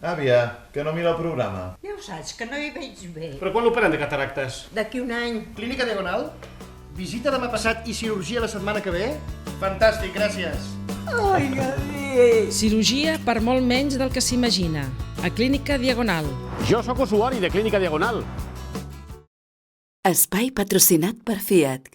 Àvia, que no mira el programa. Ja ho saps, que no hi veig bé. Però quan l'operen de cataractes? D'aquí un any. Clínica Diagonal? Visita demà passat i cirurgia la setmana que ve? Fantàstic, gràcies. Ai, adéu. Cirurgia per molt menys del que s'imagina. A Clínica Diagonal. Jo sóc usuari de Clínica Diagonal. Espai patrocinat per Fiat.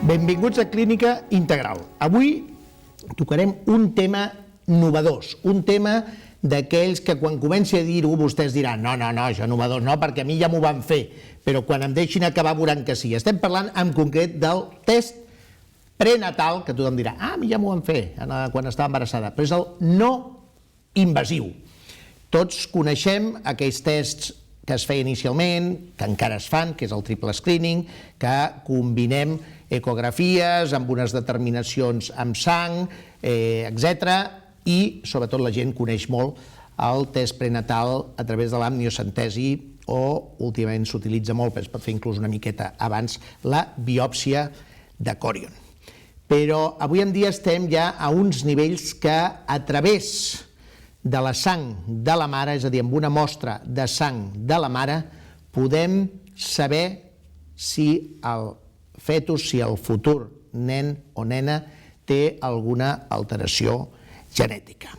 Benvinguts a Clínica Integral. Avui tocarem un tema novedós, un tema d'aquells que quan comenci a dir-ho vostès diran no, això novedós no, perquè a mi ja m'ho van fer, però quan em deixin acabar veuran que sí. Estem parlant en concret del test prenatal, que tothom dirà, a mi ja m'ho van fer quan estava embarassada, però és el no invasiu. Tots coneixem aquells tests que es feia inicialment, que encara es fan, que és el triple screening, que combinem ecografies amb unes determinacions amb sang, etc. I, sobretot, la gent coneix molt el test prenatal a través de l'amniocentesi o, últimament, s'utilitza molt, es pot fer inclús una miqueta abans, la biòpsia de còrion. Però avui en dia estem ja a uns nivells que a través de la sang de la mare, és a dir, amb una mostra de sang de la mare, podem saber si el fetus, si el futur nen o nena té alguna alteració genètica.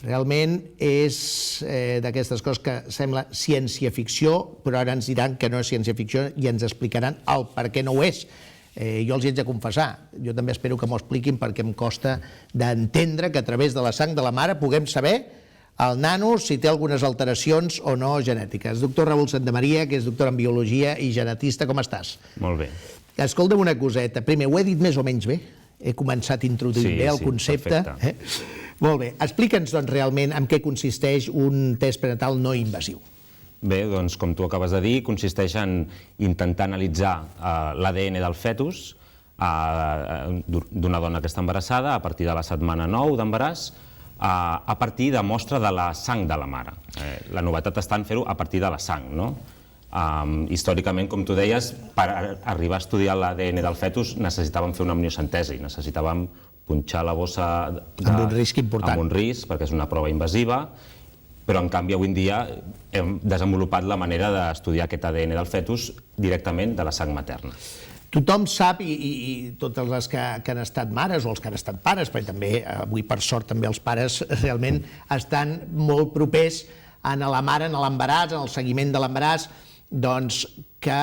Realment és d'aquestes coses que sembla ciència-ficció, però ara ens diran que no és ciència-ficció i ens explicaran el per què no ho és. Jo els hi haig de confessar, jo també espero que m'ho expliquin perquè em costa d'entendre que a través de la sang de la mare puguem saber el nano si té algunes alteracions o no genètiques. Doctor Raül Santamaria, que és doctor en biologia i genetista, com estàs? Molt bé. Escolta'm una coseta, primer, ho he dit més o menys bé? He començat introduint bé el concepte? Molt bé, explica'ns doncs realment en què consisteix un test prenatal no invasiu. Bé, doncs com tu acabes de dir, consisteix en intentar analitzar l'ADN del fetus d'una dona que està embarassada a partir de la setmana 9 d'embaràs, a partir de mostra de la sang de la mare. La novetat està en fer-ho a partir de la sang, no? Històricament, com tu deies, per arribar a estudiar l'ADN del fetus necessitàvem fer una amniocentesi, necessitàvem punxar la bossa amb un risc important. Amb un risc, perquè és una prova invasiva, però en canvi avui en dia hem desenvolupat la manera d'estudiar aquest ADN del fetus directament de la sang materna. Tothom sap, i totes les que han estat mares o els que han estat pares, perquè també avui per sort també els pares realment estan molt propers a la mare, en l'embaràs, en el seguiment de l'embaràs, doncs que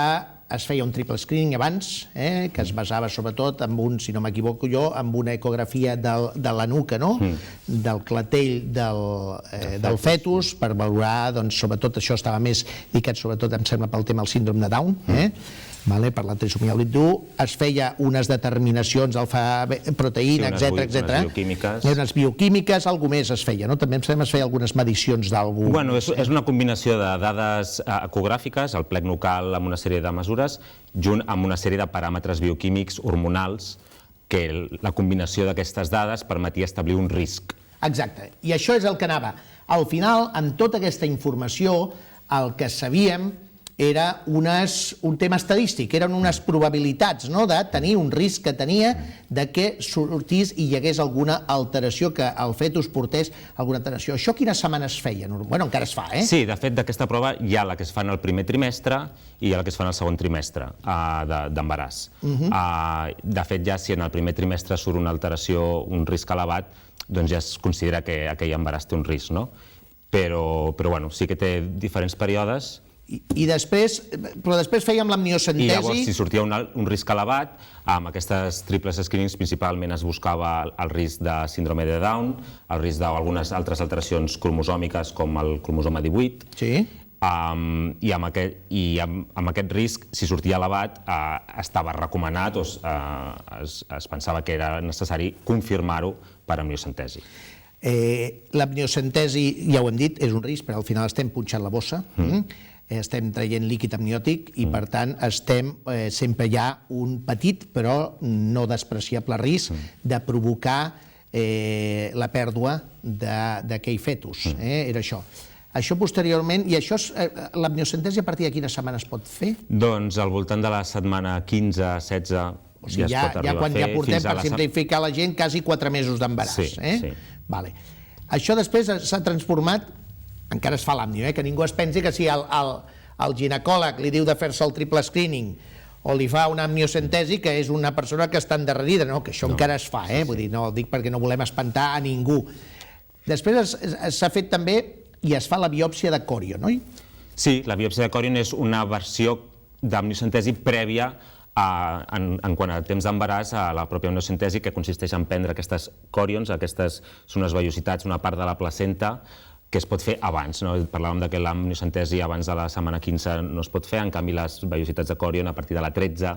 es feia un triple screening abans, que es basava sobretot en un, si no m'equivoco jo, en una ecografia de la nuca, no? Del clatell del fetus, per valorar, doncs, sobretot, això estava més indicat, sobretot, em sembla, pel tema del síndrome de Down, per la trisomia 21, es feia unes determinacions d'alfa-proteïna, etc. Unes bioquímiques, alguna més es feia, no? També em sembla es feia algunes medicions d'algú. Bueno, és una combinació de dades ecogràfiques, el plec nucal amb una sèrie de mesures, junt amb una sèrie de paràmetres bioquímics hormonals que la combinació d'aquestes dades permetia establir un risc. Exacte, i això és el que anava. Al final, amb tota aquesta informació, el que sabíem era un tema estadístic, eren unes probabilitats de tenir un risc que tenia de que sortís i hi hagués alguna alteració, que el fetus portés alguna alteració. Això quines setmanes feien? Bueno, encara es fa, eh? Sí, de fet, d'aquesta prova hi ha la que es fa en el primer trimestre i hi ha la que es fa en el segon trimestre d'embaràs. De fet, ja si en el primer trimestre surt una alteració, un risc elevat, doncs ja es considera que aquell embaràs té un risc, no? Però bueno, sí que té diferents períodes. Però després fèiem l'amniocentesi. I llavors, si sortia un risc elevat, amb aquestes triples screenings principalment es buscava el risc de síndrome de Down, el risc d'algunes altres alteracions cromosòmiques com el cromosoma 18, i amb aquest risc, si sortia elevat, estava recomanat o es pensava que era necessari confirmar-ho per amniocentesi. L'amniocentesi, ja ho hem dit, és un risc, però al final estem punxant la bossa, estem traient líquid amniòtic i, per tant, sempre hi ha un petit, però no despreciable risc de provocar la pèrdua d'aquell fetus. Era això. Això posteriorment, i això, l'amniocentesi a partir de quina setmana es pot fer? Doncs al voltant de la setmana 15, 16, o sigui, ja quan ja portem, per simplificar la gent, quasi 4 mesos d'embaràs. Sí. Vale. Això després s'ha transformat, encara es fa l'àmnio, que ningú es pensi que si el ginecòleg li diu de fer-se el triple screening o li fa una amniocentesi, que és una persona que està endarrerida, no, que això encara es fa, vull dir, no ho dic perquè no volem espantar a ningú. Després s'ha fet també, i es fa la biòpsia de còrion, oi? Sí, la biòpsia de còrion és una versió d'amniocentesi prèvia en quant a temps d'embaràs a la pròpia amniocentesi, que consisteix en prendre aquestes còrions, aquestes són unes vellositats, una part de la placenta, que es pot fer abans. Parlàvem que l'amniocentesi abans de la setmana 15 no es pot fer, en canvi les vellositats de còrion a partir de la 13,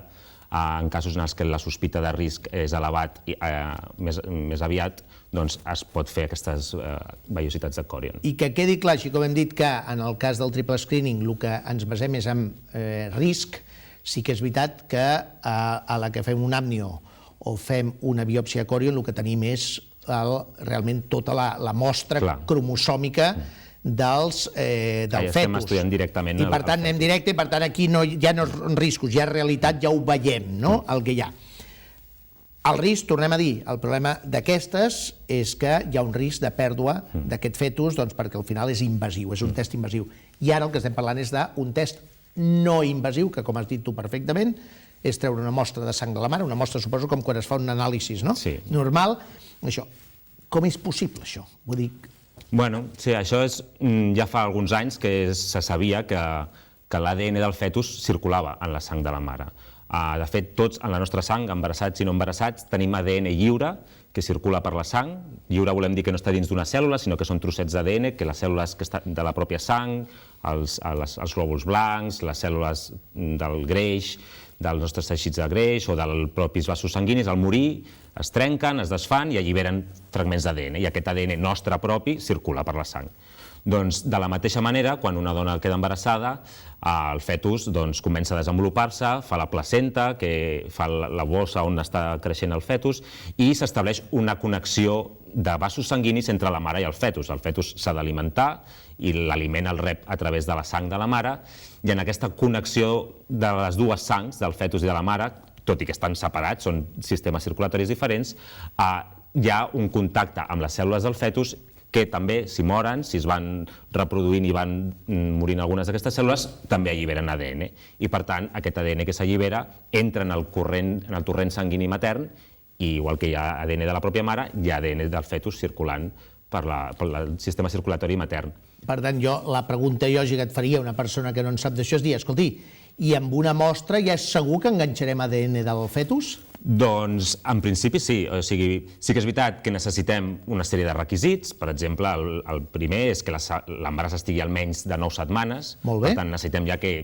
en casos en els que la sospita de risc és elevat més aviat, doncs es pot fer aquestes vellositats de còrion. I que quedi clar, així com hem dit que en el cas del triple screening el que ens basem és en risc, sí que és veritat que a la que fem un amnio o fem una biòpsia de còrion el que tenim és realment tota la mostra cromosòmica del fetus. Estem estudiant directament i per tant anem directe, i per tant aquí ja no és riscos, ja és realitat, ja ho veiem, el que hi ha. El risc, tornem a dir, el problema d'aquestes és que hi ha un risc de pèrdua d'aquest fetus perquè al final és invasiu, és un test invasiu. I ara el que estem parlant és d'un test no invasiu, que com has dit tu perfectament, és treure una mostra de sang de la mare, una mostra, suposo, com quan es fa un anàlisi normal. Això, com és possible, això? Vull dir... Bueno, sí, això és... Ja fa alguns anys que se sabia que l'ADN del fetus circulava en la sang de la mare. De fet, tots en la nostra sang, embarassats i no embarassats, tenim ADN lliure que circula per la sang. Lliure volem dir que no està dins d'una cèl·lula, sinó que són trossets d'ADN, que les cèl·lules de la pròpia sang, els glòbuls blancs, les cèl·lules del greix, dels nostres teixits de greix o dels propis vasos sanguinis, al morir es trenquen, es desfan i alliberen fragments d'ADN, i aquest ADN nostre propi circula per la sang. Doncs, de la mateixa manera, quan una dona queda embarassada, el fetus comença a desenvolupar-se, fa la placenta, que fa la bossa on està creixent el fetus, i s'estableix una connexió de vasos sanguinis entre la mare i el fetus. El fetus s'ha d'alimentar i l'aliment el rep a través de la sang de la mare, i en aquesta connexió de les dues sangs, del fetus i de la mare, tot i que estan separats, són sistemes circulatoris diferents, hi ha un contacte amb les cèl·lules del fetus que també, si moren, si es van reproduint i van morint algunes d'aquestes cèl·lules, també alliberen ADN. I, per tant, aquest ADN que s'allibera entra en el torrent sanguini matern, i igual que hi ha ADN de la pròpia mare, hi ha ADN del fetus circulant pel sistema circulatori matern. Per tant, la pregunta lògica que et faria una persona que no en sap d'això és dir, escolti, i amb una mostra ja és segur que enganxarem ADN del fetus? Doncs, en principi, sí. O sigui, sí que és veritat que necessitem una sèrie de requisits. Per exemple, el primer és que l'embaràs estigui almenys de 9 setmanes. Molt bé. Per tant, necessitem ja que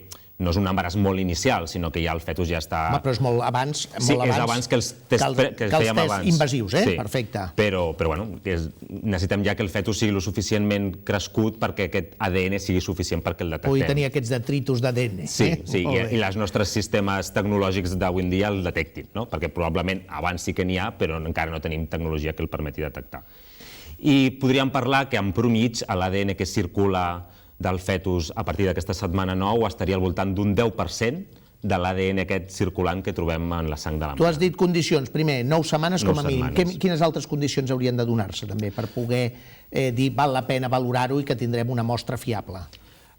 no és un embaràs molt inicial, sinó que ja el fetus ja està... Home, però és molt abans... Sí, és abans que els tests que fèiem abans. Invasius, perfecte. Però bueno, necessitem ja que el fetus sigui lo suficientment crescut perquè aquest ADN sigui suficient perquè el detectem. Pugui tenir aquests detritus d'ADN. Sí, i els nostres sistemes tecnològics d'avui en dia el detectin, no? Perquè probablement abans sí que n'hi ha, però encara no tenim tecnologia que el permeti detectar. I podríem parlar que en promig l'ADN que circula del fetus a partir d'aquesta setmana 9 estaria al voltant d'un 10% de l'ADN aquest circulant que trobem en la sang de la mare. Tu has dit condicions, primer, 9 setmanes com a mínim. Quines altres condicions haurien de donar-se també per poder dir val la pena valorar-ho i que tindrem una mostra fiable?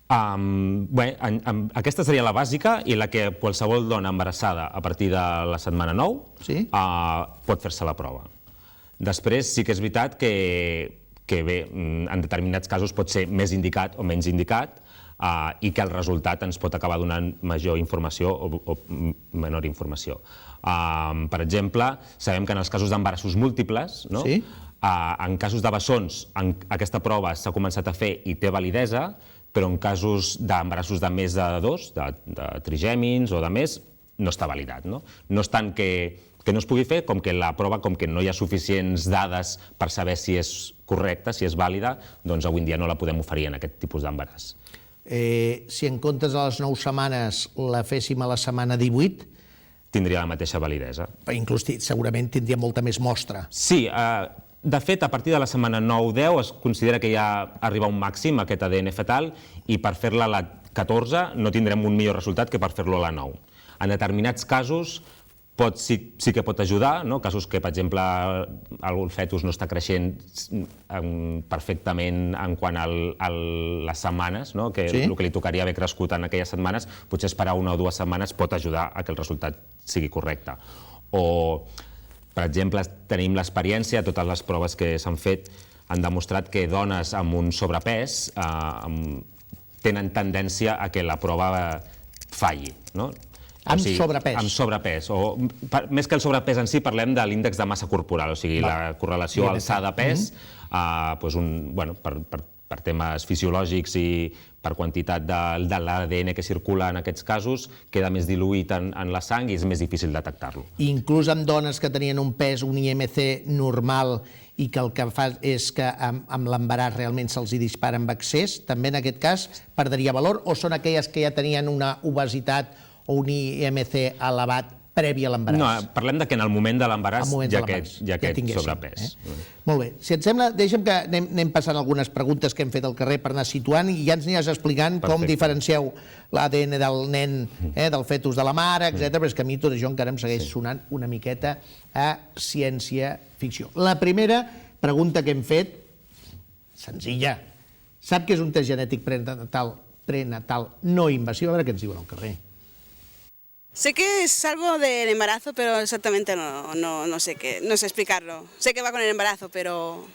Aquesta seria la bàsica i la que qualsevol dona embarassada a partir de la setmana 9 pot fer-se la prova. Després sí que és veritat que bé, en determinats casos pot ser més indicat o menys indicat i que el resultat ens pot acabar donant major informació o menor informació. Per exemple, sabem que en els casos d'embarassos múltiples, en casos de bessons, aquesta prova s'ha començat a fer i té validesa, però en casos d'embarassos de més de 2, de trigèmins o de més, no està validat. No és tant que no es pugui fer, com que la prova, com que no hi ha suficients dades per saber si és correcta, si és vàlida, doncs avui en dia no la podem oferir en aquest tipus d'embaràs. Si en comptes de les 9 setmanes la féssim a la setmana 18, tindria la mateixa validesa. Inclús segurament tindria molta més mostra. Sí, de fet, a partir de la setmana 9-10 es considera que ja arriba a un màxim aquest ADN fetal i per fer-la a la 14 no tindrem un millor resultat que per fer-lo a la 9. En determinats casos sí que pot ajudar, casos que, per exemple, el fetus no està creixent perfectament en quant a les setmanes, que el que li tocaria haver crescut en aquelles setmanes, potser esperar 1 o 2 setmanes pot ajudar a que el resultat sigui correcte. O, per exemple, tenim l'experiència, totes les proves que s'han fet han demostrat que dones amb un sobrepès tenen tendència a que la prova falli. Amb sobrepès. Amb sobrepès. Més que el sobrepès en si, parlem de l'índex de massa corporal, o sigui, la correlació alçada-pes, per temes fisiològics i per quantitat de l'ADN que circula en aquests casos, queda més diluït en la sang i és més difícil detectar-lo. Inclús amb dones que tenien un pes, un IMC normal, i que el que fa és que amb l'embaràs realment se'ls dispara amb excés, també en aquest cas perdria valor, o són aquelles que ja tenien una obesitat o un IMC elevat previ a l'embaràs? No, parlem que en el moment de l'embaràs hi ha aquest sobrepès. Molt bé. Si et sembla, deixa'm que anem passant algunes preguntes que hem fet al carrer per anar situant i ja ens aniràs explicant com diferencieu l'ADN del nen, del fetus de la mare, etc. Però és que a mi tot això encara em segueix sonant una miqueta a ciència-ficció. La primera pregunta que hem fet, senzilla. Sap què és un test genètic prenatal no invasiu? A veure què ens diuen al carrer. Sé que es algo del embarazo, pero exactamente no sé qué, no sé explicarlo. Sé que va con el embarazo, pero...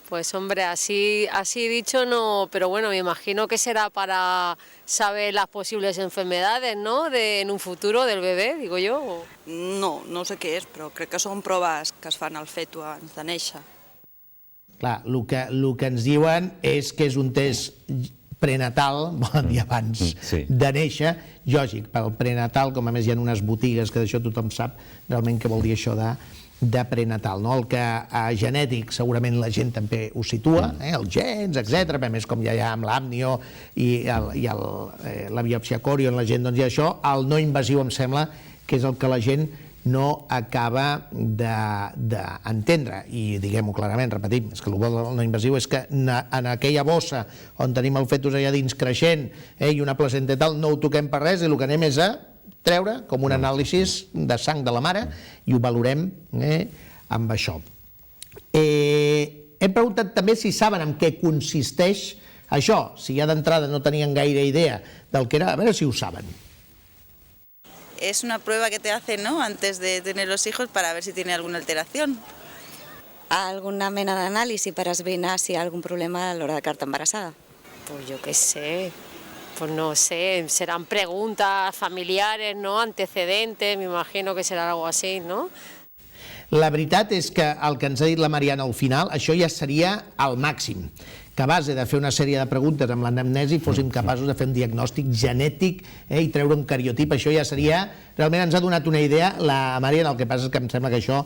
Pues hombre, así dicho no, pero bueno, me imagino que será para saber las posibles enfermedades, ¿no?, en un futuro del bebé, digo yo. No sé què és, però crec que són proves que es fan al fetu abans de néixer. Clar, el que ens diuen és que és un test prenatal, vol dir abans de néixer, lògic, pel prenatal, com a més hi ha unes botigues que d'això tothom sap realment què vol dir això de prenatal. El que genètic segurament la gent també ho situa, els gens, etc. A més, com ja hi ha amb l'àmnio i la biòpsia còrio en la gent, doncs hi ha això. El no invasiu em sembla que és el que la gent no acaba d'entendre. I diguem-ho clarament, repetim, és que el no invasiu és que en aquella bossa on tenim el fetus allà dins creixent i una placenta tal, no ho toquem per res i el que anem és a treure com un anàlisi de sang de la mare i ho valorem amb això. Hem preguntat també si saben en què consisteix això. Si ja d'entrada no tenien gaire idea del que era, a veure si ho saben. Es una prueba que te hacen, ¿no?, antes de tener los hijos para ver si tiene alguna alteración. ¿Alguna mena de análisis para esbrinar si hay algún problema a la hora de quedarte embarazada? Pues yo qué sé, pues no sé, serán preguntas familiares, ¿no?, antecedentes, me imagino que será algo así, ¿no? La veritat és que el que ens ha dit la Mariana al final, això ja seria el màxim, que a base de fer una sèrie de preguntes amb l'anamnesi fóssim capaços de fer un diagnòstic genètic i treure un cariotip. Això ja seria... Realment ens ha donat una idea la Mariana, el que passa és que em sembla que això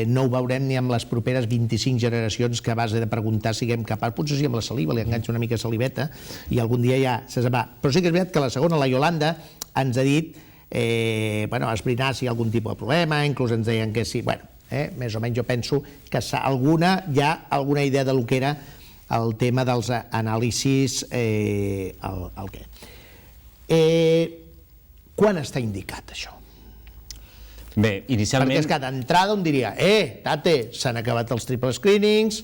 no ho veurem ni amb les properes 25 generacions que a base de preguntar siguem capaços. Potser sí amb la saliva, li enganxa una mica saliveta i algun dia ja se sabrà. Però sí que és veritat que la segona, la Yolanda, ens ha dit esbrinar si hi ha algun tipus de problema, inclús ens deien que sí. Més o menys jo penso que hi ha alguna idea del que era el tema dels anàlisis, quan està indicat això? Bé, inicialment... Perquè és que d'entrada un diria, tate, s'han acabat els triple screenings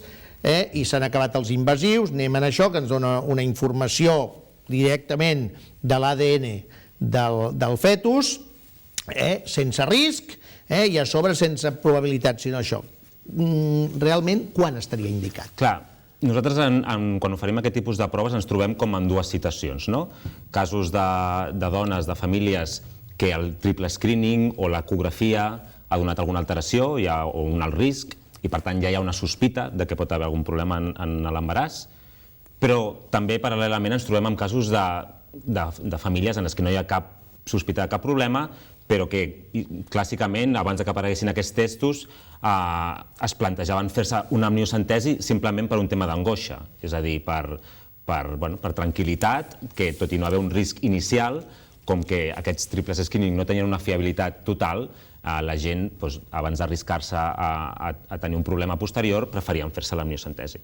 i s'han acabat els invasius, anem a això que ens dona una informació directament de l'ADN del fetus, sense risc i a sobre sense probabilitat, sinó això. Realment, quan estaria indicat? Clar, nosaltres quan oferim aquest tipus de proves ens trobem com en dues situacions, no? Casos de dones, de famílies que el triple screening o l'ecografia ha donat alguna alteració o un alt risc i per tant ja hi ha una sospita de que pot haver algun problema en l'embaràs, Però també, paral·lelament, ens trobem amb casos de famílies en les que no hi ha cap sospita de cap problema, però que clàssicament, abans que apareguessin aquests testos, es plantejaven fer-se una amniocentesi simplement per un tema d'angoixa, és a dir, per tranquil·litat, que tot i no haver un risc inicial, com que aquests triples screening no tenien una fiabilitat total, la gent, abans d'arriscar-se a tenir un problema posterior, preferien fer-se l'amniocentesi.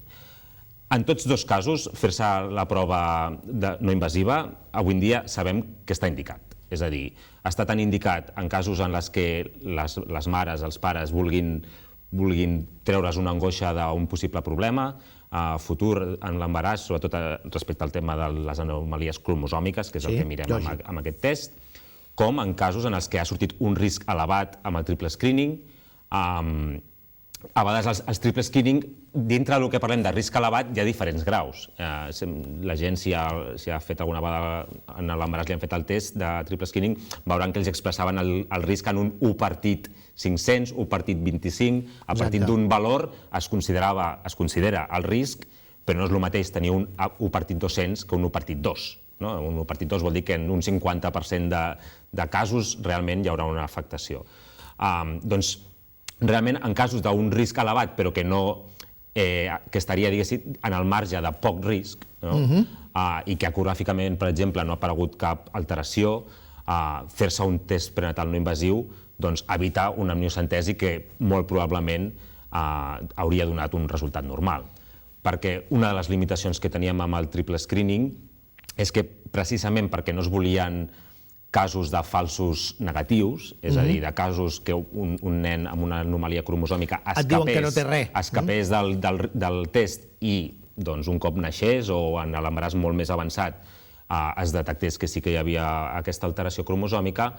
En tots dos casos, fer-se la prova no invasiva, avui en dia sabem que està indicat. És a dir, està tan indicat en casos en què les mares, els pares vulguin treure's una angoixa d'un possible problema futur en l'embaràs, sobretot respecte al tema de les anomalies cromosòmiques, que és el que mirem amb aquest test, com en casos en què ha sortit un risc elevat amb el triple screening. A vegades els triple screening, dintre del que parlem de risc elevat, hi ha diferents graus. La gent, si ha fet alguna vegada en l'embaràs, li han fet el test de triple screening, veuran que ells expressaven el risc en un 1 partit 500, 1 partit 25, a partir d'un valor es considera el risc, però no és el mateix tenir un 1 partit 200 que un 1 partit 2. Un 1 partit 2 vol dir que en un 50% de casos realment hi haurà una afectació. Doncs, realment, en casos d'un risc elevat, però que estaria, diguéssim, en el marge de poc risc, i que ecogràficament, per exemple, no ha aparegut cap alteració, fer-se un test prenatal no invasiu, doncs evitar una amniocentesi que molt probablement hauria donat un resultat normal. Perquè una de les limitacions que teníem amb el triple screening és que, precisament perquè no es volien casos de falsos negatius, és a dir, de casos que un nen amb una anomalia cromosòmica escapés del test i un cop naixés o en l'embaràs molt més avançat es detectés que sí que hi havia aquesta alteració cromosòmica.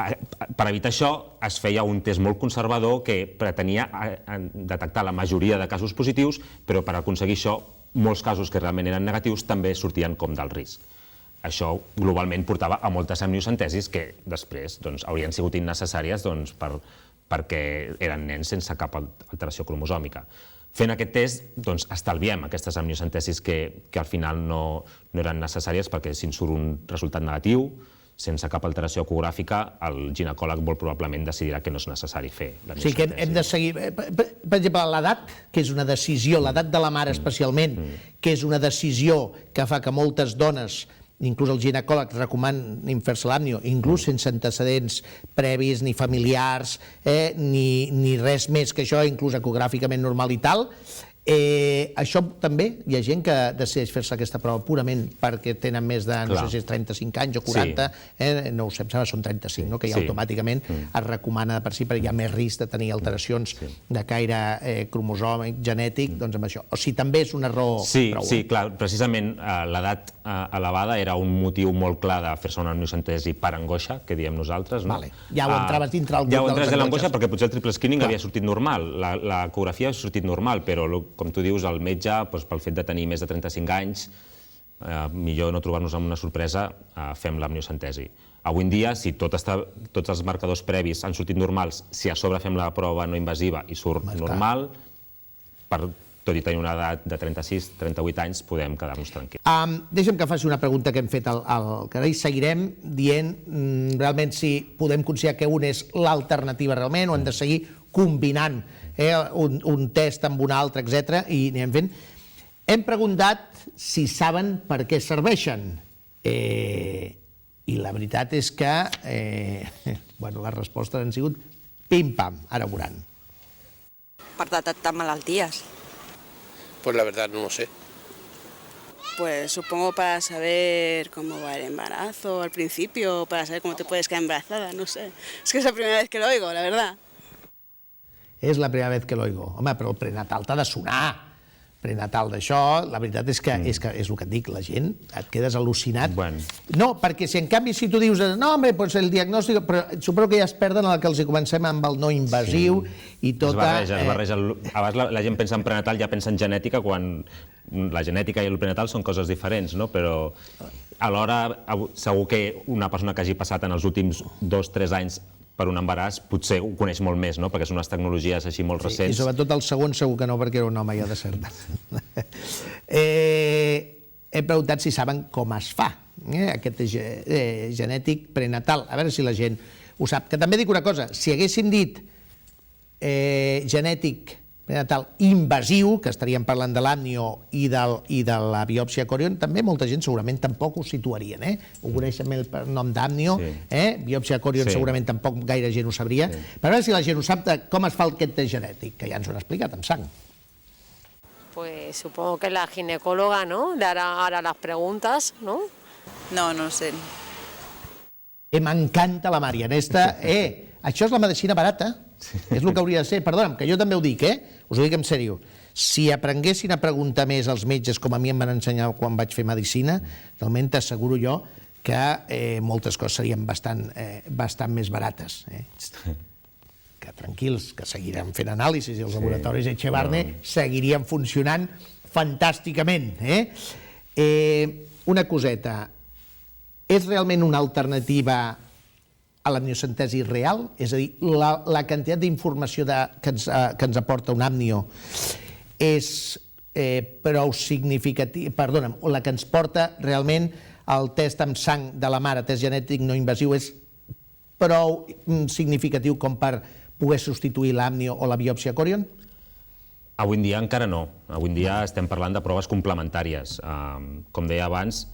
Per evitar això es feia un test molt conservador que pretenia detectar la majoria de casos positius, però per aconseguir això, molts casos que realment eren negatius també sortien com del risc. Això globalment portava a moltes amniocentesis que després haurien sigut innecessàries perquè eren nens sense cap alteració cromosòmica. Fent aquest test estalviem aquestes amniocentesis que al final no eren necessàries, perquè si en surt un resultat negatiu, sense cap alteració ecogràfica, el ginecòleg molt probablement decidirà que no és necessari fer l'amniocentesi. O sigui que hem de seguir... Per exemple, l'edat, que és una decisió, l'edat de la mare especialment, que és una decisió que fa que moltes dones, inclús el ginecòleg recomana fer-se l'amnio, inclús sense antecedents previs, ni familiars, ni res més que això, inclús ecogràficament normal i tal. Això també, hi ha gent que decideix fer-se aquesta prova purament perquè tenen més de, no sé si és 35 anys o 40, no ho sé, em sembla que són 35, que ja automàticament es recomana per si, perquè hi ha més risc de tenir alteracions de caire cromosòmic, genètic, doncs amb això. O sigui, també és una raó prou. Sí, clar, precisament l'edat elevada era un motiu molt clar de fer-se una amniocentesi per angoixa, que diem nosaltres. Ja ho entraves dintre el grup de les angoixes. Ja ho entraves de l'angoixa perquè potser el triple screening havia sortit normal, l'ecografia havia sortit normal, però com tu dius, el metge, pel fet de tenir més de 35 anys, millor no trobar-nos amb una sorpresa, fem l'amniocentesi. Avui en dia, si tots els marcadors previs han sortit normals, si a sobre fem la prova no invasiva i surt normal, tot i tenir una edat de 36-38 anys, podem quedar-nos tranquils. Deixa'm que faci una pregunta que hem fet al canal i seguirem dient realment si podem considerar que un és l'alternativa realment o hem de seguir combinant un test amb un altre, etc. I anem fent. Hem preguntat si saben per què serveixen. I la veritat és que les respostes han sigut pim-pam, ara ho veuran. Per detectar malalties. Pues la verdad no lo sé. Pues supongo para saber cómo va el embarazo al principio, para saber cómo te puedes quedar embarazada, no sé. Es que es la primera vez que lo oigo, la verdad. És la primera vez que l'oigo. Home, però el prenatal t'ha de sonar. Prenatal d'això, la veritat és que és el que et dic, la gent, et quedes al·lucinat. No, perquè si en canvi si tu dius, no, home, doncs el diagnòstic, però suposo que ja es perden el que els comencem amb el no invasiu i tota... Es barreja. Abans la gent pensa en prenatal, ja pensa en genètica, quan la genètica i el prenatal són coses diferents, no? Però alhora segur que una persona que hagi passat en els últims 2 o 3 anys per un embaràs potser ho coneix molt més, no? Perquè són unes tecnologies així molt recents. I sobretot el segon segur que no, perquè era un home ja de cert. He preguntat si saben com es fa aquest genètic prenatal. A veure si la gent ho sap. Que també dic una cosa, si haguéssim dit genètic prenatal invasiu, que estaríem parlant de l'àmnio i de la biòpsia corion, també molta gent segurament tampoc ho situarien. Ho coneixen el nom d'àmnio, biòpsia corion segurament tampoc gaire gent ho sabria. Per veure si la gent ho sap de com es fa aquest test genètic, que ja ens ho han explicat amb sang. Pues supongo que la ginecóloga, ¿no? Le hará las preguntas, ¿no? No, no sé. M'encanta la Mària. Això és la medicina barata. És el que hauria de ser. Perdona'm, que jo també ho dic, us ho dic en sèrio. Si aprenguessin a preguntar més als metges, com a mi em van ensenyar quan vaig fer medicina, realment t'asseguro jo que moltes coses serien bastant més barates. Que tranquils, que seguirem fent anàlisis i els laboratoris Echevarne seguirien funcionant fantàsticament. Una coseta, és realment una alternativa a l'amniocentesi real? És a dir, la quantitat d'informació que ens aporta un àmnio és prou significativa, perdona'm, la que ens porta realment el test amb sang de la mare, test genètic no invasiu, és prou significatiu com per poder substituir l'àmnio o la biòpsia corion? Avui en dia encara no. Avui en dia estem parlant de proves complementàries. Com deia abans,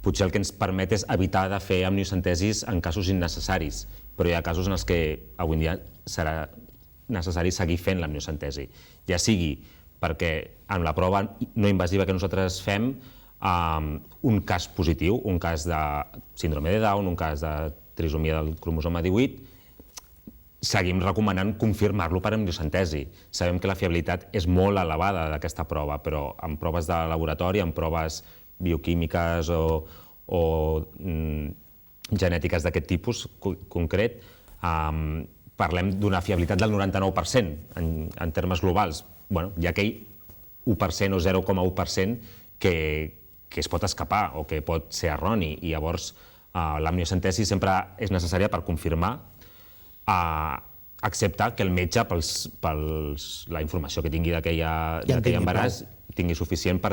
potser el que ens permet és evitar de fer amniocentesis en casos innecessaris, però hi ha casos en els que avui en dia serà necessari seguir fent l'amniocentesi. Ja sigui perquè en la prova no invasiva que nosaltres fem, un cas positiu, un cas de síndrome de Down, un cas de trisomia del cromosoma 18, seguim recomanant confirmar-lo per amniocentesi. Sabem que la fiabilitat és molt elevada d'aquesta prova, però en proves de laboratori, en proves bioquímiques o genètiques d'aquest tipus concret, parlem d'una fiabilitat del 99% en termes globals. Hi ha aquell 1% o 0,1% que es pot escapar o que pot ser erroni, i llavors l'amniocentesi sempre és necessària per confirmar, excepte que el metge, per la informació que tingui d'aquell embaràs, tingui suficient per...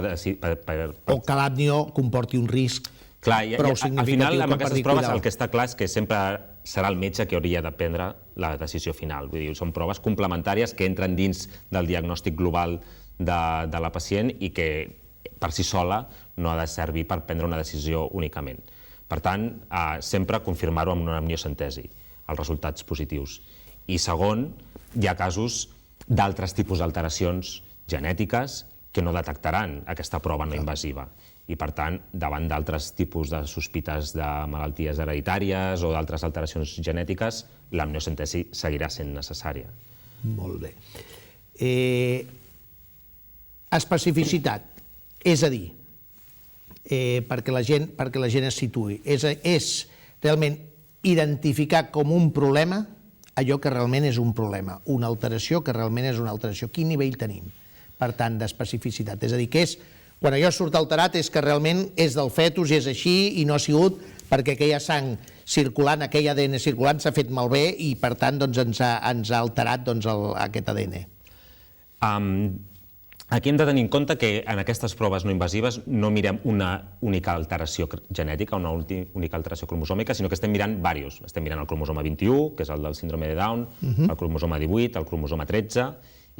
O que l'àmnio comporti un risc prou significatiu. Al final, amb aquestes proves, el que està clar és que sempre serà el metge que hauria de prendre la decisió final. Vull dir, són proves complementàries que entren dins del diagnòstic global de la pacient i que per si sola no ha de servir per prendre una decisió únicament. Per tant, sempre confirmar-ho amb una amniocentesi, els resultats positius. I segon, hi ha casos d'altres tipus d'alteracions genètiques que no detectaran aquesta prova no invasiva. I, per tant, davant d'altres tipus de sospites de malalties hereditàries o d'altres alteracions genètiques, l'amniocentesi seguirà sent necessària. Molt bé. Especificitat, és a dir, perquè la gent es situï, és realment identificar com un problema allò que realment és un problema, una alteració que realment és una alteració. Quin nivell tenim, per tant, d'especificitat? És a dir, que quan allò surt alterat és que realment és del fetus i és així i no ha sigut perquè aquella sang circulant, aquell ADN circulant s'ha fet malbé i, per tant, ens ha alterat aquest ADN. Aquí hem de tenir en compte que en aquestes proves no invasives no mirem una única alteració genètica, una única alteració cromosòmica, sinó que estem mirant diversos. Estem mirant el cromosoma 21, que és el del síndrome de Down, el cromosoma 18, el cromosoma 13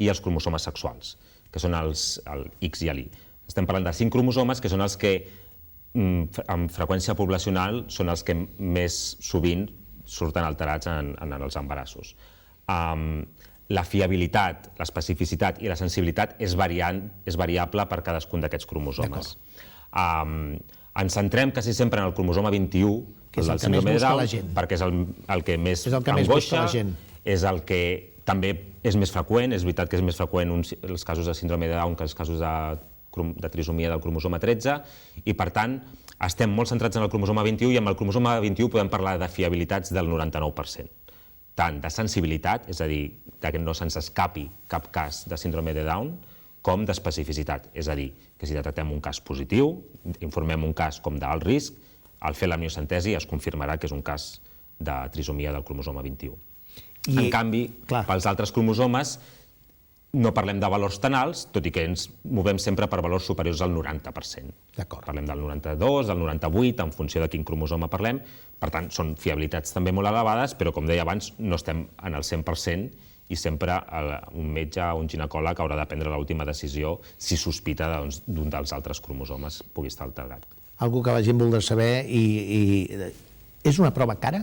i els cromosomes sexuals, que són el X i l'Y. Estem parlant de 5 cromosomes que són els que, amb freqüència poblacional, són els que més sovint surten alterats en els embarassos. La fiabilitat, l'especificitat i la sensibilitat és variable per cadascun d'aquests cromosomes. Ens centrem quasi sempre en el cromosoma 21, que és el que més busca la gent, perquè és el que més angoixa, és el que també és més freqüent. És veritat que és més freqüent els casos de síndrome de Down que els casos de trisomia del cromosoma 13, i per tant estem molt centrats en el cromosoma 21, i amb el cromosoma 21 podem parlar de fiabilitats del 99%. Tant de sensibilitat, és a dir, que no se'ns escapi cap cas de síndrome de Down, com d'especificitat, és a dir, que si detectem un cas positiu, informem un cas com d'alt risc, al fer l'amniocentesi es confirmarà que és un cas de trisomia del cromosoma 21. En canvi, pels altres cromosomes no parlem de valors tan alts, tot i que ens movem sempre per valors superiors al 90%. Parlem del 92, del 98, en funció de quin cromosoma parlem. Per tant, són fiabilitats també molt elevades, però, com deia abans, no estem en el 100% i sempre un metge o un ginecòleg haurà de prendre l'última decisió si sospita d'un dels altres cromosomes pugui estar alterat. Algú que la gent voldrà saber, és una prova cara?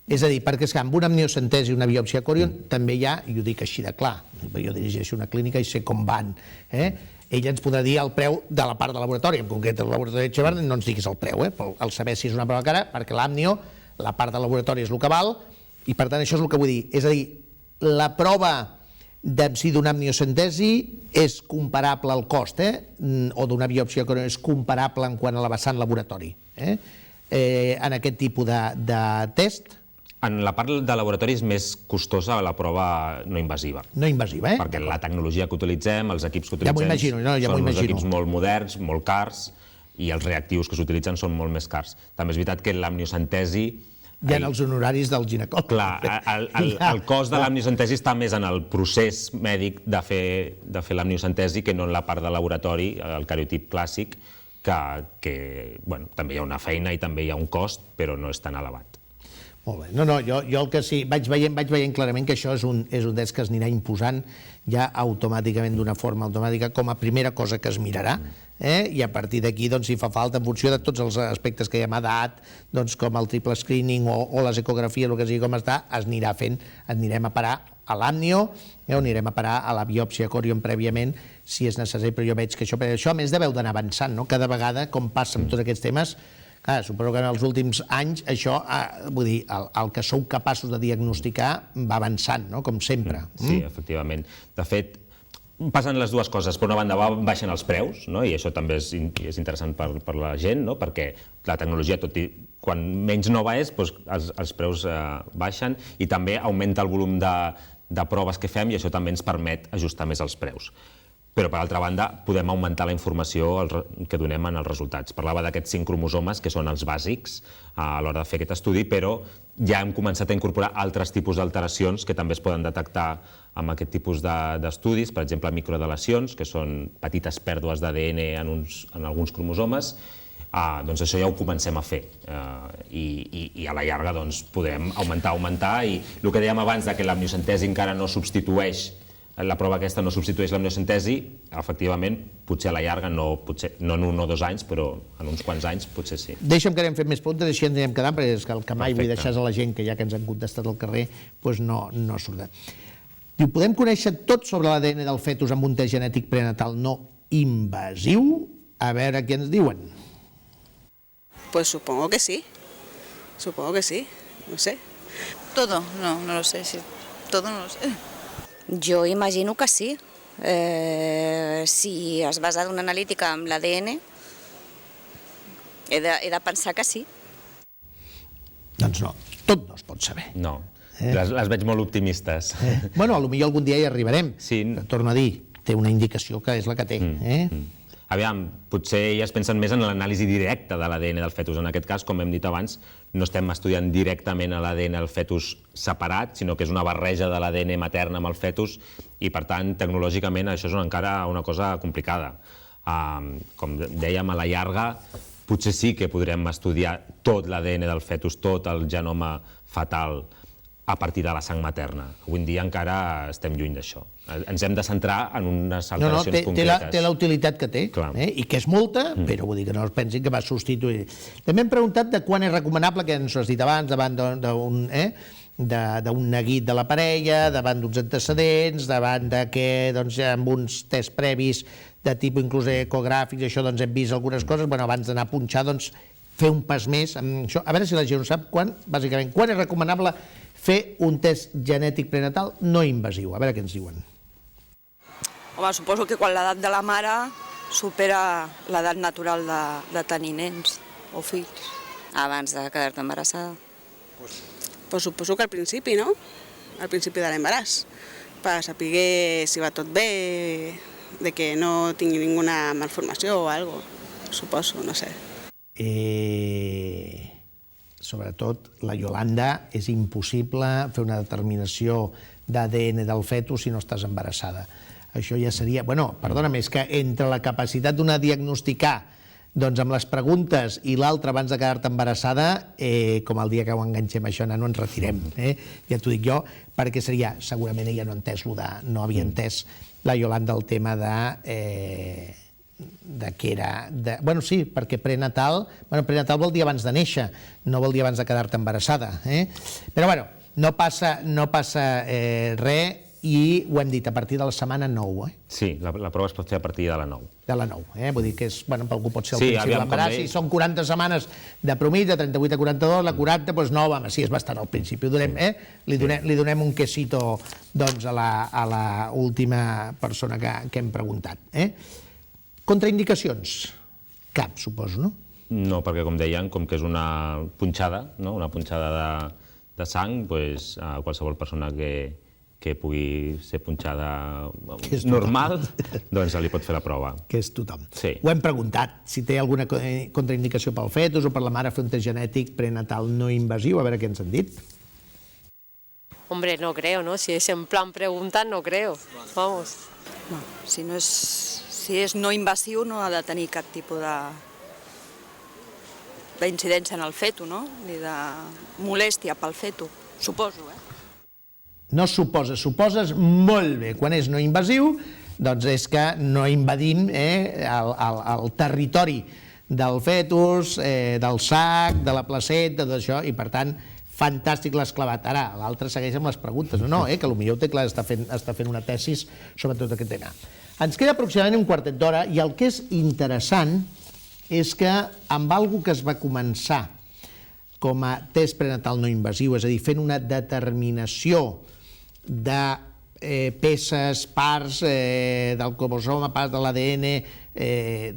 És a dir, perquè amb una amniocentesi i una biòpsia Corion també hi ha, i ho dic així de clar, jo dirigeixo una clínica i sé com van, ella ens podrà dir el preu de la part de laboratori, en concret el laboratori de Xebarn, no ens diguis el preu, però el saber si és una prova cara, perquè l'amnio, la part de laboratori és el que val, i per tant això és el que vull dir, és a dir, la prova d'una amniocentesi és comparable al cost, o d'una biòpsia Corion és comparable en quant a la vessant laboratori, en aquest tipus de test. En la part de laboratori és més costosa la prova no invasiva. No invasiva, Perquè la tecnologia que utilitzem, els equips que Ja m'ho utilitzem, imagino. són uns equips molt moderns, molt cars, i els reactius que s'utilitzen són molt més cars. També és veritat que l'amniocentesi... Hi ha els honoraris del ginecòleg. Clar, el cost de l'amniocentesi està més en el procés mèdic de fer l'amniocentesi que no en la part de laboratori, el cariotip clàssic, que també hi ha una feina i també hi ha un cost, però no és tan elevat. Molt bé. No, jo el que sí, vaig veient clarament que això és un test que es anirà imposant ja automàticament, d'una forma automàtica, com a primera cosa que es mirarà, i a partir d'aquí, si fa falta, en funció de tots els aspectes que hi ha edat, com el triple screening o les ecografies, el que sigui com està, es anirà fent, anirem a parar a l'amnio, o anirem a parar a la biòpsia Corion prèviament, si és necessari, però jo veig que això a més deveu d'anar avançant, cada vegada, com passa amb tots aquests temes. Suposo que en els últims anys això, vull dir, el que sou capaços de diagnosticar va avançant, com sempre. Sí, efectivament. De fet, passen les dues coses. Per una banda, baixen els preus, i això també és interessant per la gent, perquè la tecnologia, tot i quan menys nova és, els preus baixen i també augmenta el volum de proves que fem i això també ens permet ajustar més els preus. Però, per altra banda, podem augmentar la informació que donem en els resultats. Parlava d'aquests 5 cromosomes, que són els bàsics a l'hora de fer aquest estudi, però ja hem començat a incorporar altres tipus d'alteracions que també es poden detectar amb aquest tipus d'estudis, per exemple, microdelecions, que són petites pèrdues d'ADN en alguns cromosomes. Doncs això ja ho comencem a fer i a la llarga podrem augmentar i el que dèiem abans que l'amniocentesi encara no substitueix, la prova aquesta no substitueix l'amniocentesi, efectivament, potser a la llarga, no en 1 o 2 anys, però en uns quants anys potser sí. Deixa'm que anem fent més preguntes, així ens anem quedant, perquè és que el que mai vull deixar a la gent, que ja que ens han contestat al carrer, no surt. Diu, podem conèixer tot sobre l'ADN del fetus amb un test genètic prenatal no invasiu? A veure què ens diuen. Pues supongo que sí, no sé. Todo, no lo sé, todo no lo sé. Jo imagino que sí. Si es basa en una analítica amb l'ADN, he de pensar que sí. Doncs no, tot no es pot saber. No, les veig molt optimistes. Bueno, potser algun dia hi arribarem. Torno a dir, té una indicació que és la que té. Aviam, potser ja es pensen més en l'anàlisi directa de l'ADN del fetus. En aquest cas, com hem dit abans, no estem estudiant directament l'ADN del fetus separat, sinó que és una barreja de l'ADN matern amb el fetus i, per tant, tecnològicament això és encara una cosa complicada. Com dèiem, a la llarga, potser sí que podrem estudiar tot l'ADN del fetus, tot el genoma fetal, a partir de la sang materna. Avui en dia encara estem lluny d'això. Ens hem de centrar en unes alteracions concretes. Té la utilitat que té, i que és molta, però vull dir que no es pensin que va substituir. També hem preguntat de quan és recomanable, que ens ho has dit abans, davant d'un neguit de la parella, davant d'uns antecedents, davant de que amb uns tests previs de tipus inclús ecogràfics, això hem vist algunes coses, abans d'anar a punxar, fer un pas més. A veure si la gent ho sap, bàsicament, quan és recomanable fer un test genètic prenatal no invasiu. A veure què ens diuen. Home, suposo que quan l'edat de la mare supera l'edat natural de tenir nens o fills. Abans de quedar-te embarassada? Pues suposo que al principi, no? Al principi de l'embaràs. Per saber si va tot bé, de que no tingui ninguna malformació o alguna cosa. Suposo, no sé. sobretot la Iolanda, és impossible fer una determinació d'ADN del fetus si no estàs embarassada. Això ja seria... Bueno, perdona'm, és que entre la capacitat d'una diagnosticar doncs amb les preguntes i l'altra abans de quedar-te embarassada, com el dia que ho enganxem això, no ens retirem, ja t'ho dic jo, perquè seria, segurament ella no havia entès la Iolanda el tema de que era... Bueno, sí, perquè prenatal vol dir abans de néixer, no vol dir abans de quedar-te embarassada. Però, bueno, no passa res, i ho hem dit, a partir de la setmana 9. Sí, la prova es pot fer a partir de la 9. De la 9, vull dir que és, bueno, per algú pot ser el principi de l'embaràs, si són 40 setmanes de promís, de 38 a 42, la 40, doncs 9, home, sí, és bastant al principi, li donem un quesito doncs a la última persona que hem preguntat. Contraindicacions? Cap, suposo, no? No, perquè com deien, com que és una punxada, una punxada de sang, qualsevol persona que pugui ser punxada normal, doncs li pot fer la prova. Que és tothom. Sí. Ho hem preguntat, si té alguna contraindicació pel fetus o per la mare fer un test genètic prenatal no invasiu, a veure què ens han dit. Hombre, no creo, ¿no? Si es en plan preguntar, no creo. Vamos. No, si és no invasiu no ha de tenir cap tipus d'incidència en el feto, no? Ni de molèstia pel feto, suposo, No suposes molt bé. Quan és no invasiu, doncs és que no invadim el territori del fetus, del sac, de la placenta, tot això, i per tant, fantàstic l'has clavat. Ara, l'altre segueix amb les preguntes, que potser té clar, està fent una tesis sobre tot aquest tema. Ens queda aproximadament un quartet d'hora, i el que és interessant és que amb alguna que es va començar com a test prenatal no invasiu, és a dir, fent una determinació de peces, parts del cromosoma, parts de l'ADN,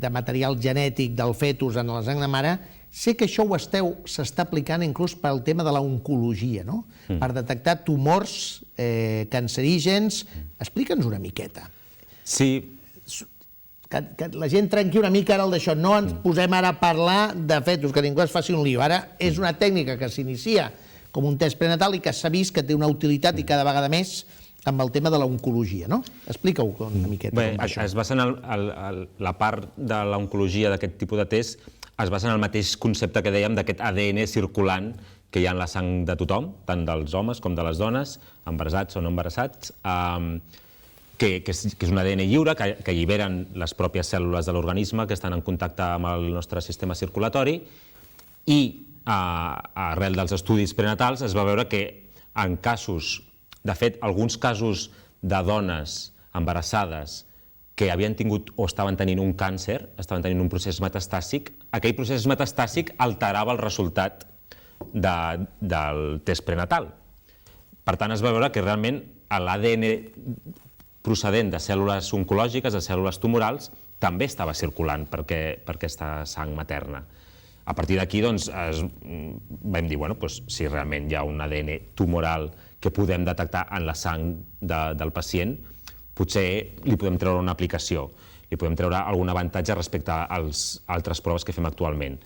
de material genètic del fetus en la sang de mare, sé que això s'està aplicant inclús pel tema de l'oncologia, no? Per detectar tumors cancerígens. Explica'ns una miqueta. Sí. Que la gent trenqui una mica ara el d'això. No ens posem ara a parlar de fetus, que ningú es faci un lío. Ara és una tècnica que s'inicia com un test prenatal i que s'ha vist que té una utilitat i cada vegada més amb el tema de l'oncologia, no? Explica-ho una miqueta. Bé, es basa en la part de l'oncologia d'aquest tipus de test, es basa en el mateix concepte que dèiem d'aquest ADN circulant que hi ha en la sang de tothom, tant dels homes com de les dones, embarassats o no embarassats, que és un ADN lliure, que alliberen les pròpies cèl·lules de l'organisme que estan en contacte amb el nostre sistema circulatori, i arrel dels estudis prenatals es va veure que en casos, de fet, alguns casos de dones embarassades que havien tingut o estaven tenint un càncer, estaven tenint un procés metastàsic, aquell procés metastàsic alterava el resultat del test prenatal. Per tant, es va veure que realment l'ADN procedent de cèl·lules oncològiques, de cèl·lules tumorals, també estava circulant per aquesta sang materna. A partir d'aquí vam dir, si realment hi ha un ADN tumoral que podem detectar en la sang del pacient, potser li podem treure una aplicació, li podem treure algun avantatge respecte a les altres proves que fem actualment.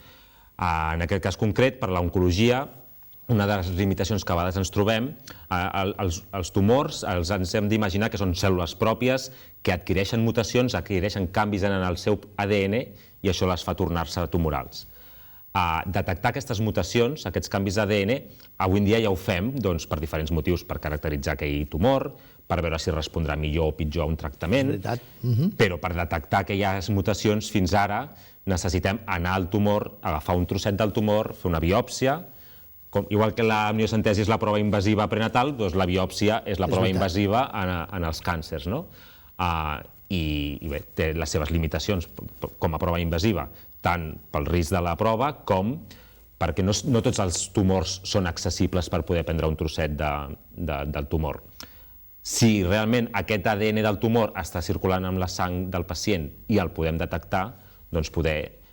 En aquest cas concret, per l'oncologia, una de les limitacions que a vegades ens trobem, els tumors ens hem d'imaginar que són cèl·lules pròpies que adquireixen mutacions, adquireixen canvis en el seu ADN i això les fa tornar-se tumorals. Detectar aquestes mutacions, aquests canvis d'ADN, avui en dia ja ho fem per diferents motius, per caracteritzar aquell tumor, per veure si respondrà millor o pitjor a un tractament, però per detectar aquelles mutacions fins ara necessitem anar al tumor, agafar un trosset del tumor, fer una biòpsia, igual que la amniocentesi és la prova invasiva prenatal, doncs la biòpsia és la prova invasiva en els càncers, no? I bé, té les seves limitacions com a prova invasiva, tant pel risc de la prova com perquè no tots els tumors són accessibles per poder prendre un trosset del tumor. Si realment aquest ADN del tumor està circulant amb la sang del pacient i el podem detectar, doncs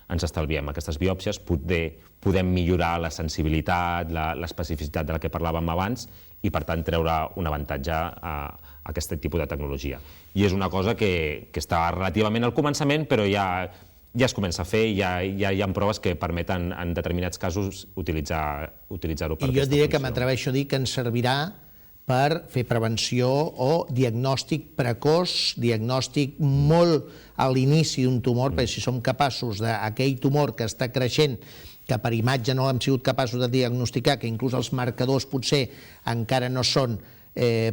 ens estalviem aquestes biòpsies, podem millorar la sensibilitat, l'especificitat de la que parlàvem abans i, per tant, treure un avantatge a aquest tipus de tecnologia. I és una cosa que està relativament al començament, però ja ja es comença a fer i ja hi ha proves que permeten en determinats casos utilitzar-ho per aquesta funció. I jo diré que m'atreveixo a dir que ens servirà per fer prevenció o diagnòstic precoç, diagnòstic molt a l'inici d'un tumor, perquè si som capaços d'aquell tumor que està creixent, que per imatge no hem sigut capaços de diagnosticar, que inclús els marcadors potser encara no són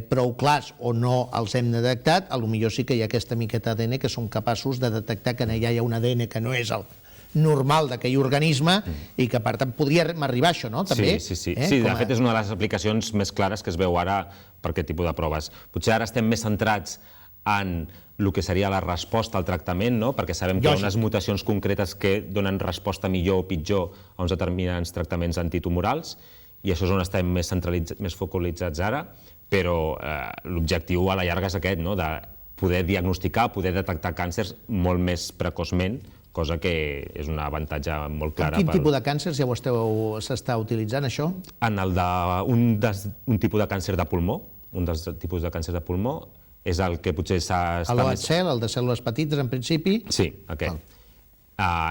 prou clars o no els hem detectat, potser sí que hi ha aquesta miqueta d'ADN que som capaços de detectar que allà hi ha un ADN que no és el normal d'aquell organisme i que per tant podríem arribar a això, no? També. Sí, de fet és una de les aplicacions més clares que es veu ara per aquest tipus de proves. Potser ara estem més centrats en el que seria la resposta al tractament, perquè sabem que hi ha unes mutacions concretes que donen resposta millor o pitjor a uns determinats tractaments antitumorals i això és on estem més focalitzats ara, però l'objectiu a la llarga és aquest, de poder diagnosticar, poder detectar càncers molt més precoçment, cosa que és un avantatge molt clar. Quin tipus de càncers ja s'està utilitzant, això? Un tipus de càncer de pulmó, un dels tipus de càncer de pulmó, és el que potser s'ha... El HCL, el de cèl·lules petites, en principi? Sí, aquest.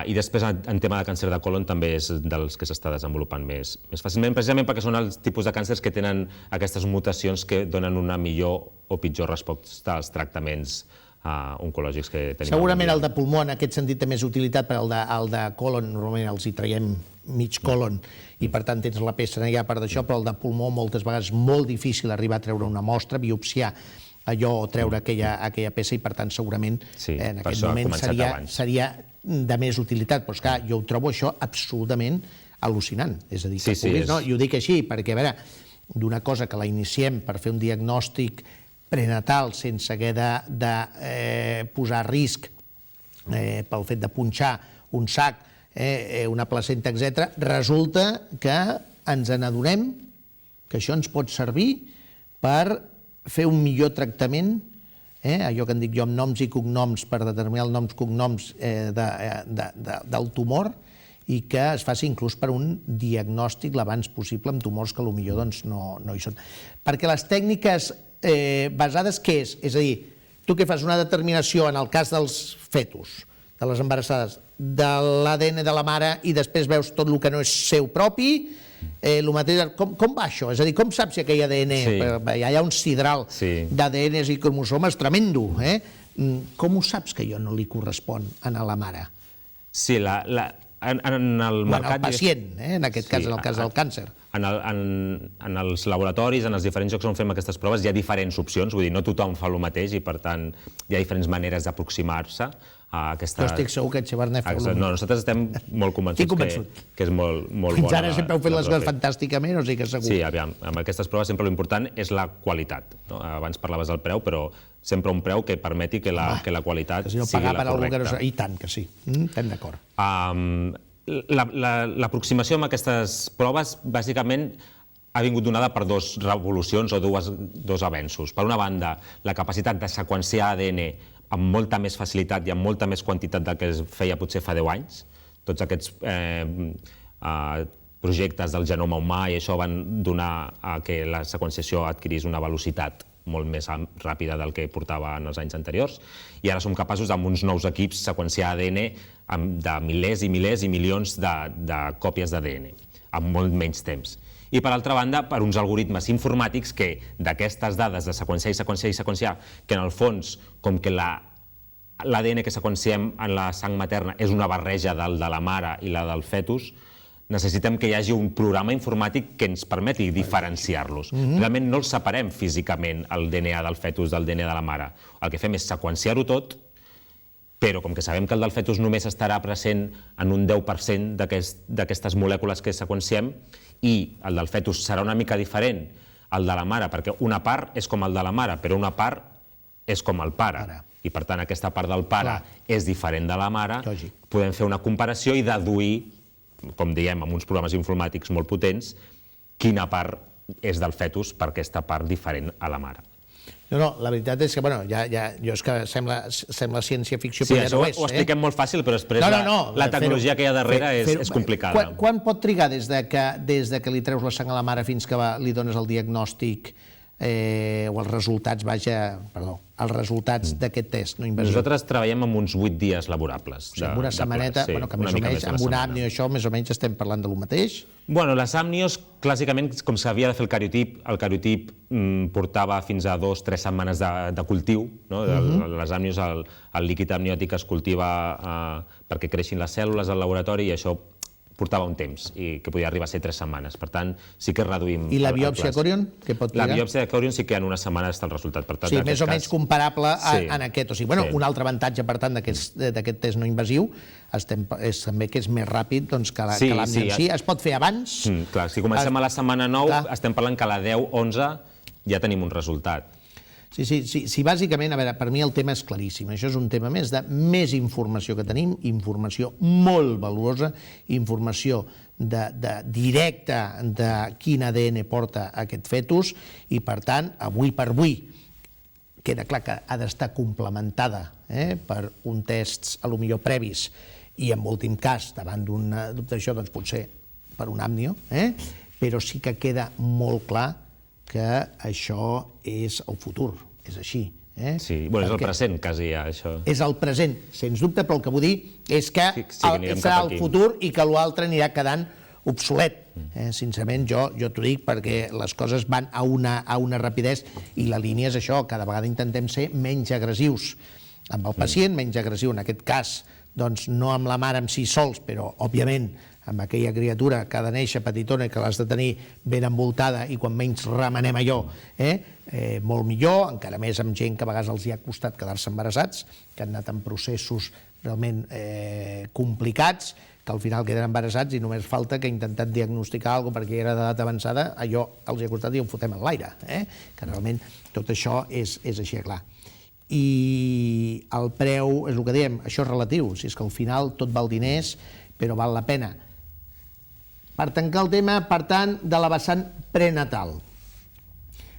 I després, en tema de càncer de colon, també és dels que s'està desenvolupant més fàcilment, precisament perquè són els tipus de càncers que tenen aquestes mutacions que donen una millor o pitjor resposta als tractaments oncològics que tenim. Segurament el de pulmó en aquest sentit té més utilitat, però el de colon normalment els hi traiem mig colon i per tant tens la peça allà per d'això, però el de pulmó moltes vegades és molt difícil arribar a treure una mostra, biopsiar allò o treure aquella peça i per tant segurament en aquest moment seria de més utilitat, però esclar, jo ho trobo això absolutament al·lucinant, és a dir, que puguis, i ho dic així perquè, a veure, d'una cosa que la iniciem per fer un diagnòstic prenatal sense haver de posar a risc pel fet de punxar un sac, una placenta, etc., resulta que ens n'adonem que això ens pot servir per fer un millor tractament, allò que en dic jo amb noms i cognoms per determinar els noms i cognoms del tumor i que es faci inclús per un diagnòstic l'abans possible amb tumors que potser no hi són. Perquè les tècniques basades, què és? És a dir, tu que fas una determinació en el cas dels fetus, de les embarassades, de l'ADN de la mare i després veus tot el que no és seu propi, el mateix, com va això? És a dir, com saps si aquell ADN, hi ha un sidral d'ADNs i cromosomes tremendo, com ho saps que allò no li correspon a la mare? Sí, en el mercat... Al pacient, en aquest cas, en el cas del càncer. En els laboratoris, en els diferents llocs on fem aquestes proves, hi ha diferents opcions, vull dir, no tothom fa el mateix i, per tant, hi ha diferents maneres d'aproximar-se a aquesta... Jo estic segur que Xabarnet fa el mateix. No, nosaltres estem molt convençuts que és molt bona. Fins ara sempre heu fet les coses fantàsticament, o sigui que segur. Sí, aviam, amb aquestes proves sempre l'important és la qualitat. Abans parlaves del preu, però sempre un preu que permeti que la qualitat sigui la correcta. Si no pagar per alguna cosa... I tant que sí, estem d'acord. L'aproximació amb aquestes proves, bàsicament, ha vingut donada per dues revolucions o dos avenços. Per una banda, la capacitat de seqüenciar ADN amb molta més facilitat i amb molta més quantitat del que es feia potser fa 10 anys. Tots aquests projectes del genoma humà i això van donar a que la seqüenciació adquirís una velocitat molt més ràpida del que portava en els anys anteriors. I ara som capaços, amb uns nous equips, seqüenciar ADN de milers i milers i milions de còpies d'ADN, en molt menys temps. I, per altra banda, per uns algoritmes informàtics que d'aquestes dades de seqüenciar i seqüenciar i seqüenciar, que en el fons, com que l'ADN que seqüenciem en la sang materna és una barreja del de la mare i la del fetus, necessitem que hi hagi un programa informàtic que ens permeti diferenciar-los. Realment no els separem físicament el DNA del fetus del DNA de la mare. El que fem és seqüenciar-ho tot, però com que sabem que el del fetus només estarà present en un 10% d'aquestes molècules que seqüenciem i el del fetus serà una mica diferent al de la mare, perquè una part és com el de la mare, però una part és com el pare. I per tant aquesta part del pare és diferent de la mare, podem fer una comparació i deduir, com diem, amb uns programes informàtics molt potents, quina part és del fetus per aquesta part diferent a la mare. No, la veritat és que, bueno, jo és que sembla ciència-ficció, però ja no és. Sí, ho expliquem molt fàcil, però després la tecnologia que hi ha darrere és complicada. Quan pot trigar des de que li treus la sang a la mare fins que li dones el diagnòstic o els resultats, els resultats d'aquest test no invasiu. Nosaltres treballem amb uns 8 dies laborables. O sigui, amb una setmaneta, que més o menys, amb una àpneo i això, més o menys estem parlant de lo mateix? Bueno, les àpnios, clàssicament, com s'havia de fer el cariotip portava fins a 2-3 setmanes de cultiu. Les àpnios, el líquid amniòtic es cultiva perquè creixin les cèl·lules al laboratori i això portava un temps, i que podia arribar a ser 3 setmanes. Per tant, sí que reduïm... I la biòpsia Corion? La biòpsia de Corion sí que en una setmana està el resultat. Sí, més o menys comparable en aquest. O sigui, un altre avantatge, per tant, d'aquest test no invasiu és també que és més ràpid que l'àpneo en si. Es pot fer abans? Clar, si comencem a la setmana 9, estem parlant que a la 10-11 ja tenim un resultat. Sí, bàsicament, a veure, per mi el tema és claríssim. Això és un tema més de més informació que tenim, informació molt valuosa, informació directa de quin ADN porta aquest fetus i, per tant, avui per avui, queda clar que ha d'estar complementada per un test, potser previs, i en últim cas, davant d'un dubte d'això, doncs potser per un àpneo, però sí que queda molt clar que això és el futur, és així. Sí, és el present, quasi, ja, això. És el present, sens dubte, però el que vull dir és que serà el futur i que l'altre anirà quedant obsolet. Sincerament, jo t'ho dic perquè les coses van a una rapidesa i la línia és això, cada vegada intentem ser menys agressius amb el pacient, menys agressiu en aquest cas, doncs no amb la mare en si sols, però, òbviament, amb aquella criatura que ha de néixer petitona i que l'has de tenir ben envoltada i quan menys remenem allò, molt millor, encara més amb gent que a vegades els hi ha costat quedar-se embarassats, que han anat en processos realment complicats, que al final queden embarassats i només falta que intentat diagnosticar alguna cosa perquè era d'edat avançada, allò els hi ha costat i ho fotem en l'aire, que realment tot això és així, clar. I el preu, és el que dèiem, això és relatiu, si és que al final tot val diners, però val la pena. Per tancar el tema, per tant, de la vessant prenatal.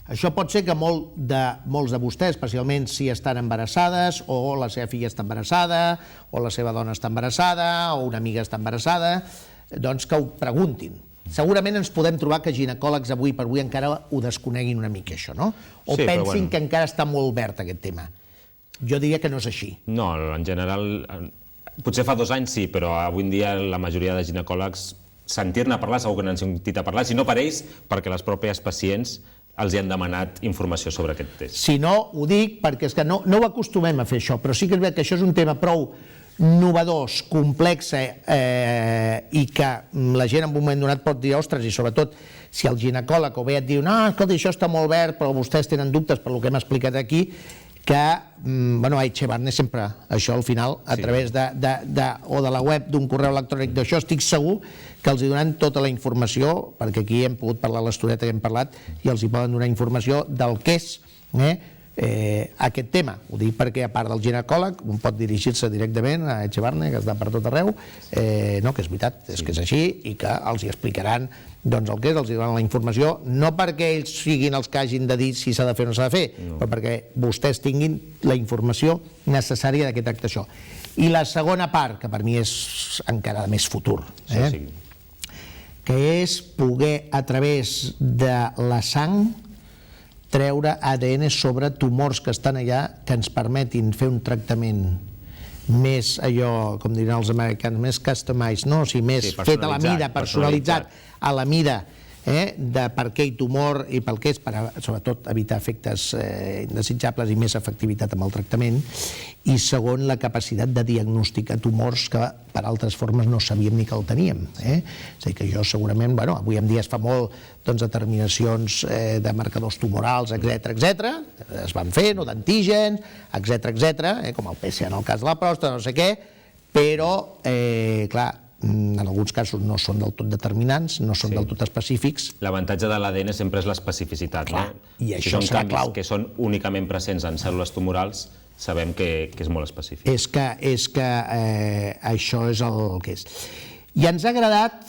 Això pot ser que molts de vostès, especialment si estan embarassades, o la seva filla està embarassada, o la seva dona està embarassada, o una amiga està embarassada, doncs que ho preguntin. Segurament ens podem trobar que ginecòlegs avui per avui encara ho desconeguin una mica, això, no? O pensin que encara està molt verd aquest tema. Jo diria que no és així. No, en general, potser fa 2 anys sí, però avui en dia la majoria de ginecòlegs sentir-ne parlar, segur que n'han sentit a parlar, si no per ells, perquè les pròpies pacients els hi han demanat informació sobre aquest test. Si no, ho dic perquè és que no ho acostumem a fer això, però sí que és veritat que això és un tema prou novedós, complex i que la gent en un moment donat pot dir, ostres, i sobretot si el ginecòleg o bé et diu, no, escolta, això està molt verd, però vostès tenen dubtes per el que hem explicat aquí, que a Etxebarne sempre, això al final, a través o de la web d'un correu electrònic d'això, estic segur que els hi donen tota la informació, perquè aquí hem pogut parlar l'estoneta que hem parlat, i els hi poden donar informació del que és aquest tema. Ho dic perquè, a part del ginecòleg, un pot dirigir-se directament a Etxebarne, que està per tot arreu, no, que és veritat, és que és així, i que els hi explicaran doncs el que és, els donaran la informació, no perquè ells siguin els que hagin de dir si s'ha de fer o no s'ha de fer, però perquè vostès tinguin la informació necessària de què tracta això. I la segona part, que per mi és encara de més futur, que és poder, a través de la sang, treure ADN sobre tumors que estan allà que ens permetin fer un tractament més allò, com diran els americans, més customized, no? O sigui, més fet a la mida, personalitzat a la mida de per què hi tumor i pel què és, per sobretot evitar efectes indesitjables i més efectivitat amb el tractament, i segon, la capacitat de diagnosticar tumors que per altres formes no sabíem ni que el teníem. És a dir, que jo segurament, avui en dia es fa molt determinacions de marcadors tumorals, etc. Es van fent, o d'antígens, etc., com el PSA en el cas de la pròstata, no sé què, però, clar, en alguns casos no són del tot determinants, no són del tot específics. L'avantatge de l'ADN sempre és l'especificitat. I això serà clau. Si són canvis que són únicament presents en cèl·lules tumorals, sabem que és molt específic. És que això és el que és. I ens ha agradat,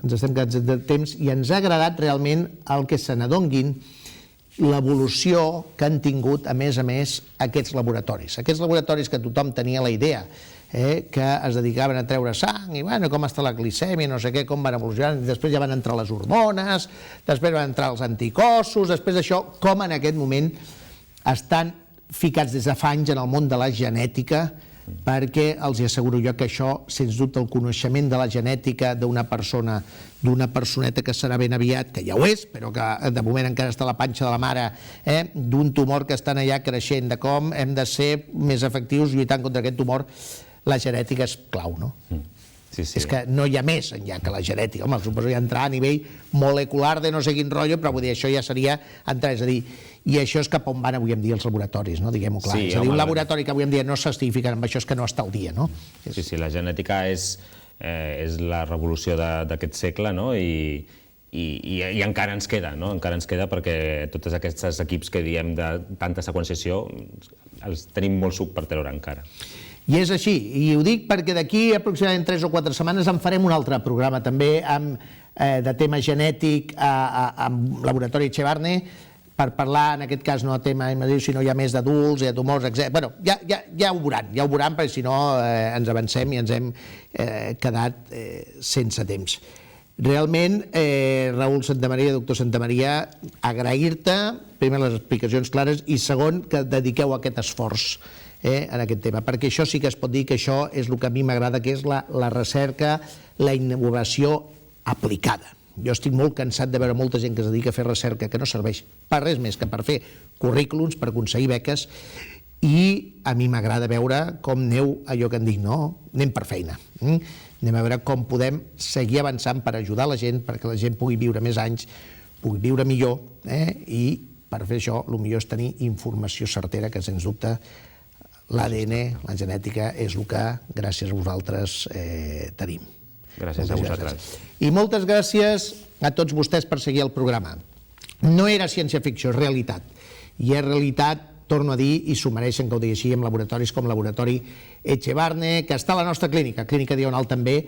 ens estem quedant de temps, i ens ha agradat realment el que se n'adonguin l'evolució que han tingut, a més, aquests laboratoris. Aquests laboratoris que tothom tenia la idea que es dedicaven a treure sang i bueno, com està la glicèmia, no sé què, com van evolucionant, després ja van entrar les hormones, després van entrar els anticossos, després d'això, com en aquest moment estan ficats des de fa anys en el món de la genètica, perquè els asseguro jo que això, sens dubte, el coneixement de la genètica d'una persona, d'una personeta que serà ben aviat, que ja ho és, però que de moment encara està a la panxa de la mare, d'un tumor que estan allà creixent, de com hem de ser més efectius lluitant contra aquest tumor, la genètica és clau, no? És que no hi ha més enllà que la genètica. Home, suposo ja entrar a nivell molecular de no sé quin rotllo, però vull dir, això ja seria entrar, és a dir, i això és cap on van avui en dia els laboratoris, no? Diguem-ho clar. És a dir, un laboratori que avui en dia no s'estigui ficant amb això és que no està al dia, no? Sí, la genètica és la revolució d'aquest segle, no? I encara ens queda, no? Encara ens queda perquè tots aquests equips que diem de tanta seqüenciació els tenim molt suc per treure encara. I és així, i ho dic perquè d'aquí aproximadament 3 o 4 setmanes en farem un altre programa també de tema genètic amb Laboratori Etxebarne, per parlar, en aquest cas no de tema invasiu, sinó ja més d'adults, de tumors, etc. Bueno, ja ho veuran, perquè si no ens avancem i ens hem quedat sense temps. Realment, Raül Santamaria, doctor Santamaria, agrair-te, primer, les explicacions clares, i segon, que dediqueu aquest esforç en aquest tema, perquè això sí que es pot dir que això és el que a mi m'agrada, que és la recerca, la innovació aplicada. Jo estic molt cansat de veure molta gent que es dedica a fer recerca que no serveix per res més que per fer currículums, per aconseguir beques, i a mi m'agrada veure com aneu, allò que en dic, no? Anem per feina. Anem a veure com podem seguir avançant per ajudar la gent, perquè la gent pugui viure més anys, pugui viure millor, i per fer això el millor és tenir informació certera, que sens dubte l'ADN, la genètica, és el que, gràcies a vosaltres, tenim. Gràcies a vosaltres. I moltes gràcies a tots vostès per seguir el programa. No era ciència-ficció, és realitat. I és realitat, torno a dir, i s'ho mereixen que ho digui així, amb laboratoris com Laboratori Etxebarne, que està a la nostra clínica, Clínica Diagonal també,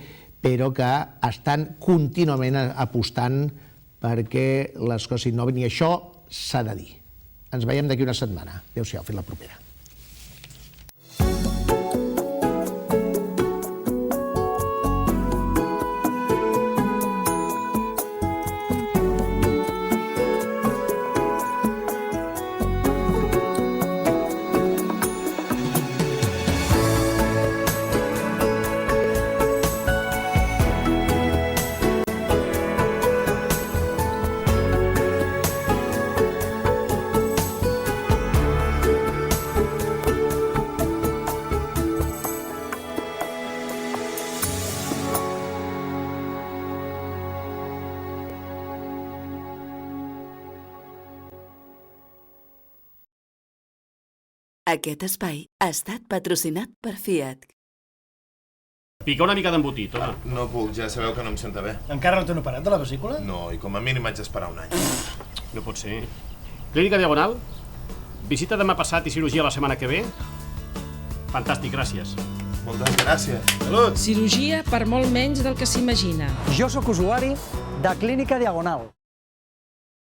però que estan contínuament apostant perquè les coses s'innoven, i això s'ha de dir. Ens veiem d'aquí una setmana. Adéu-siau, fins la propera. Aquest espai ha estat patrocinat per Fiat. Pica una mica d'embotit, home. No puc, ja sabeu que no em senta bé. Encara no t'han operat de la vesícula? No, i com a mínim haig d'esperar un any. No pot ser. Clínica Diagonal? Visita demà passat i cirurgia la setmana que ve? Fantàstic, gràcies. Moltes gràcies. Salut! Cirurgia per molt menys del que s'imagina. Jo sóc usuari de Clínica Diagonal.